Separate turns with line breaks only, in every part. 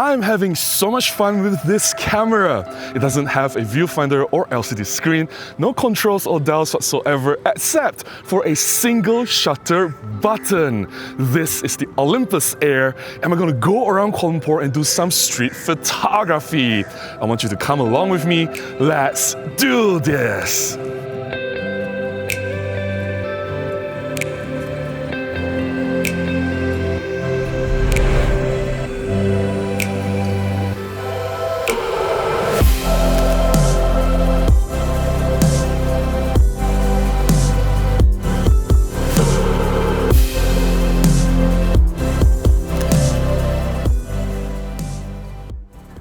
I'm having so much fun with this camera. It doesn't have a viewfinder or LCD screen, no controls or dials whatsoever except for a single shutter button. This is the Olympus Air and we're going to go around Kuala Lumpur and do some street photography. I want you to come along with me. Let's do this!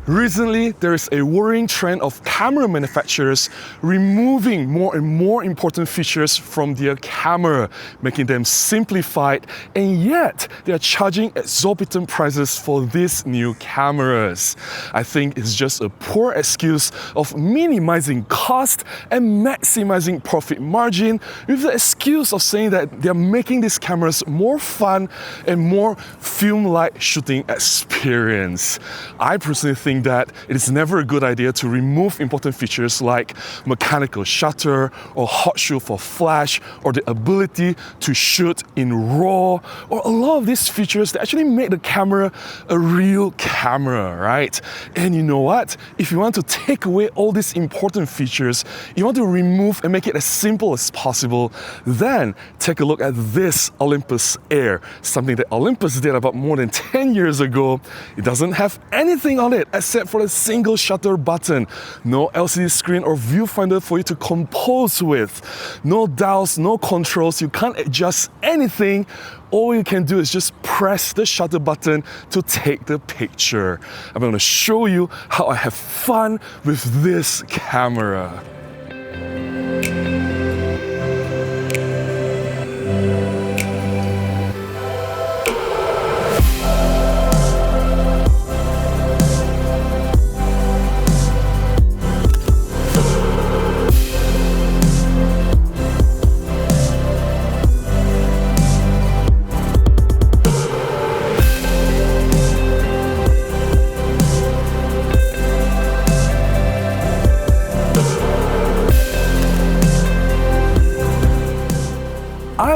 Recently, there is a worrying trend of camera manufacturers removing more and more important features from their camera, making them simplified, and yet they are charging exorbitant prices for these new cameras. I think it's just a poor excuse of minimizing cost and maximizing profit margin with the excuse of saying that they're making these cameras more fun and more film-like shooting experience. I personally think that it is never a good idea to remove important features like mechanical shutter or hot shoe for flash or the ability to shoot in RAW or a lot of these features that actually make the camera a real camera, right? And you know what? If you want to take away all these important features, you want to remove and make it as simple as possible, then take a look at this Olympus Air, something that Olympus did about more than 10 years ago. It doesn't have anything on it except for a single shutter button, no LCD screen or viewfinder for you to compose with, no dials, no controls, you can't adjust anything. All you can do is just press the shutter button to take the picture. I'm going to show you how I have fun with this camera.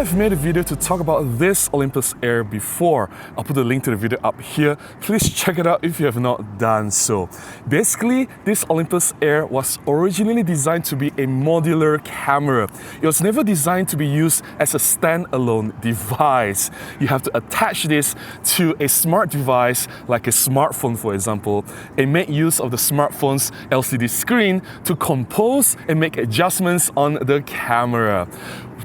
I've made a video to talk about this Olympus Air before. I'll put the link to the video up here. Please check it out if you have not done so. Basically, this Olympus Air was originally designed to be a modular camera. It was never designed to be used as a standalone device. You have to attach this to a smart device like a smartphone, for example, and make use of the smartphone's LCD screen to compose and make adjustments on the camera.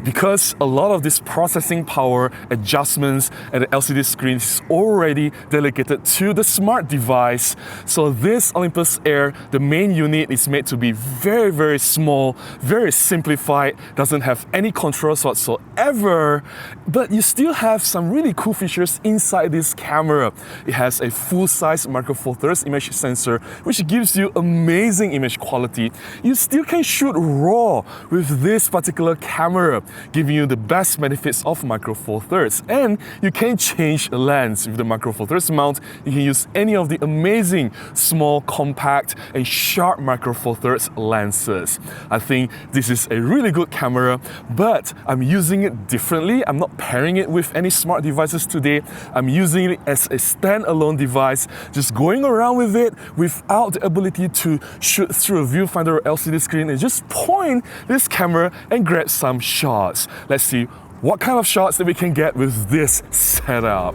Because a lot of this processing power, adjustments, and the LCD screen is already delegated to the smart device. So this Olympus Air, the main unit, is made to be very, very small, very simplified, doesn't have any controls whatsoever, but you still have some really cool features inside this camera. It has a full-size Micro Four Thirds image sensor, which gives you amazing image quality. You still can shoot RAW with this particular camera, giving you the best benefits of Micro Four Thirds. And you can change the lens. With the Micro Four Thirds mount, you can use any of the amazing small, compact, and sharp Micro Four Thirds lenses. I think this is a really good camera, but I'm using it differently. I'm not pairing it with any smart devices today. I'm using it as a standalone device, just going around with it without the ability to shoot through a viewfinder or LCD screen and just point this camera and grab some shots. Let's see what kind of shots that we can get with this setup.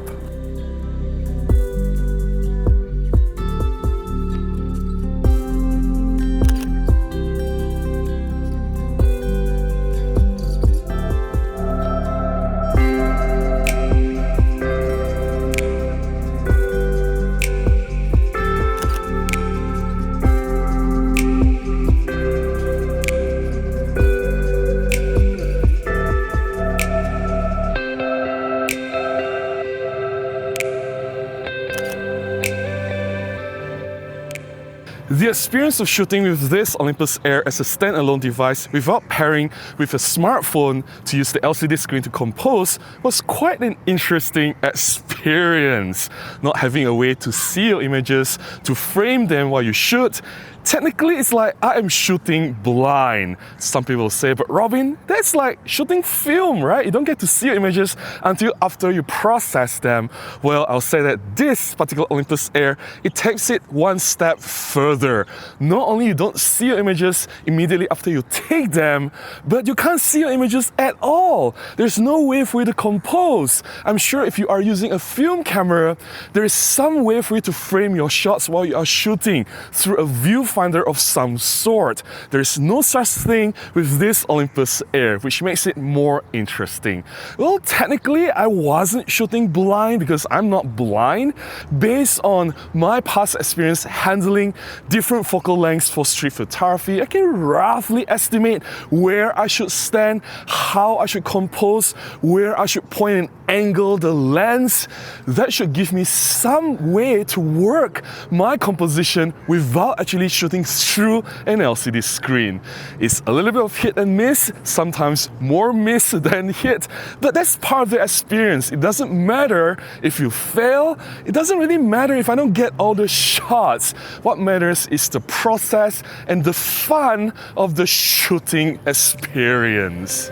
The experience of shooting with this Olympus Air as a standalone device without pairing with a smartphone to use the LCD screen to compose was quite an interesting experience. Not having a way to see your images, to frame them while you shoot. Technically, it's like I am shooting blind. Some people say, but Robin, that's like shooting film, right? You don't get to see your images until after you process them. Well, I'll say that this particular Olympus Air, it takes it one step further. Not only you don't see your images immediately after you take them, but you can't see your images at all. There's no way for you to compose. I'm sure if you are using a film camera, there is some way for you to frame your shots while you are shooting through a viewfinder of some sort. There's no such thing with this Olympus Air, which makes it more interesting. Well, technically, I wasn't shooting blind because I'm not blind. Based on my past experience handling different focal lengths for street photography, I can roughly estimate where I should stand, how I should compose, where I should point and angle the lens. That should give me some way to work my composition without actually shooting through an LCD screen. It's a little bit of hit and miss, sometimes more miss than hit, but that's part of the experience. It doesn't matter if you fail, it doesn't really matter if I don't get all the shots. What matters is the process and the fun of the shooting experience.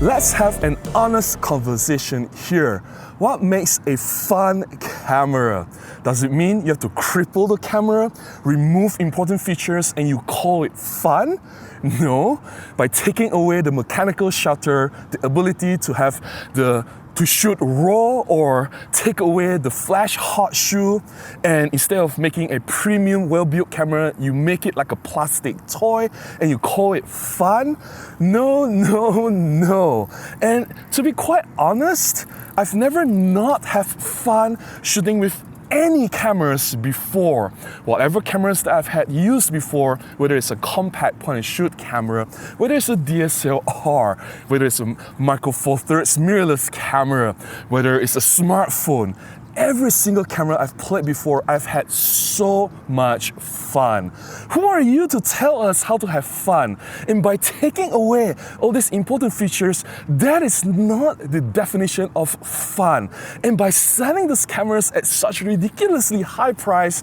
Let's have an honest conversation here. What makes a fun camera? Does it mean you have to cripple the camera, remove important features, and you call it fun? No. By taking away the mechanical shutter, the ability to have to shoot raw or take away the flash hot shoe, and instead of making a premium well-built camera, you make it like a plastic toy and you call it fun? No, no, no. And to be quite honest, I've never not have fun shooting with any cameras before. Whatever cameras that I've had used before, whether it's a compact point and shoot camera, whether it's a DSLR, whether it's a Micro Four Thirds mirrorless camera, whether it's a smartphone, every single camera I've played before, I've had so much fun. Who are you to tell us how to have fun? And by taking away all these important features, that is not the definition of fun. And by selling these cameras at such ridiculously high price,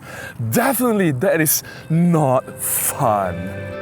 definitely that is not fun.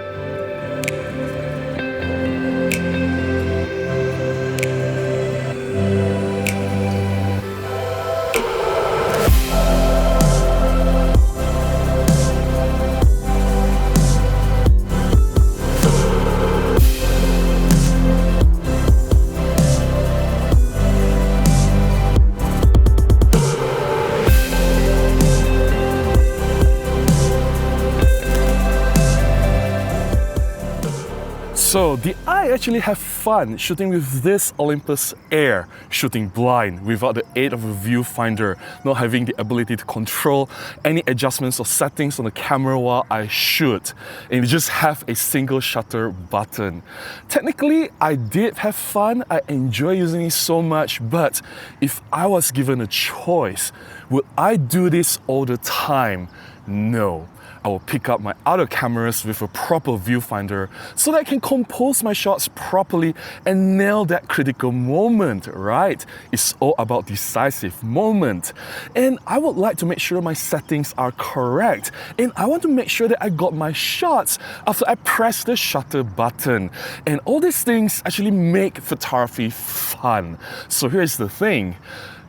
So, did I actually have fun shooting with this Olympus Air, shooting blind without the aid of a viewfinder, not having the ability to control any adjustments or settings on the camera while I shoot, and just have a single shutter button? Technically, I did have fun, I enjoy using it so much, but if I was given a choice, would I do this all the time? No. I will pick up my other cameras with a proper viewfinder so that I can compose my shots properly and nail that critical moment, right? It's all about decisive moment. And I would like to make sure my settings are correct. And I want to make sure that I got my shots after I press the shutter button. And all these things actually make photography fun. So here's the thing.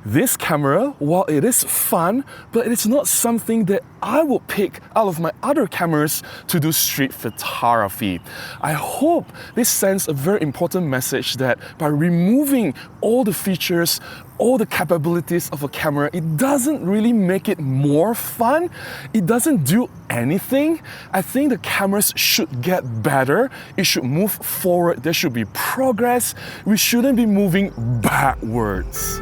This camera, while it is fun, but it is not something that I would pick out of my other cameras to do street photography. I hope this sends a very important message that by removing all the features, all the capabilities of a camera, it doesn't really make it more fun. It doesn't do anything. I think the cameras should get better. It should move forward. There should be progress. We shouldn't be moving backwards.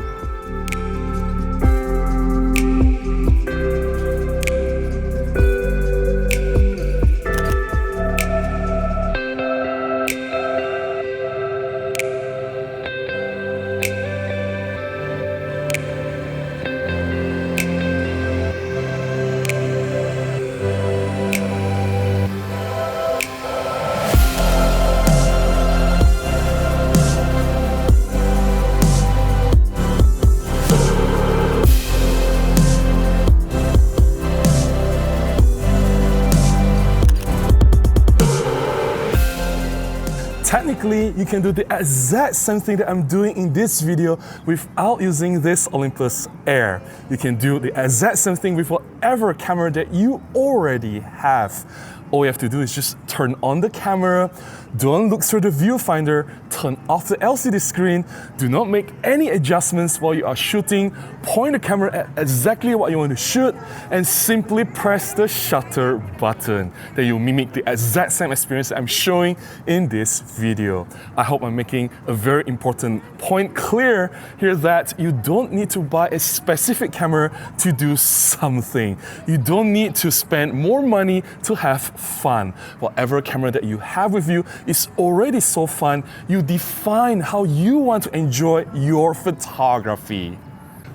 Technically, you can do the exact same thing that I'm doing in this video without using this Olympus Air. You can do the exact same thing with whatever camera that you already have. All you have to do is just turn on the camera, don't look through the viewfinder, turn off the LCD screen, do not make any adjustments while you are shooting, point the camera at exactly what you want to shoot, and simply press the shutter button. Then you'll mimic the exact same experience that I'm showing in this video. I hope I'm making a very important point clear here that you don't need to buy a specific camera to do something. You don't need to spend more money to have fun. Whatever camera that you have with you is already so fun. You define how you want to enjoy your photography.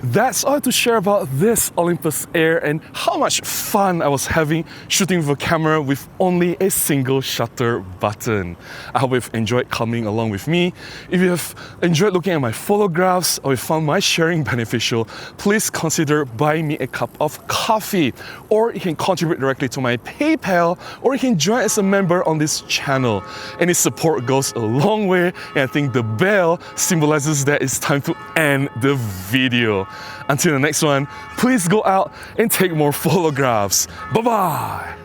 That's all to share about this Olympus Air and how much fun I was having shooting with a camera with only a single shutter button. I hope you've enjoyed coming along with me. If you have enjoyed looking at my photographs or you found my sharing beneficial, please consider buying me a cup of coffee, or you can contribute directly to my PayPal, or you can join as a member on this channel. Any support goes a long way, and I think the bell symbolizes that it's time to end the video. Until the next one, please go out and take more photographs. Bye-bye!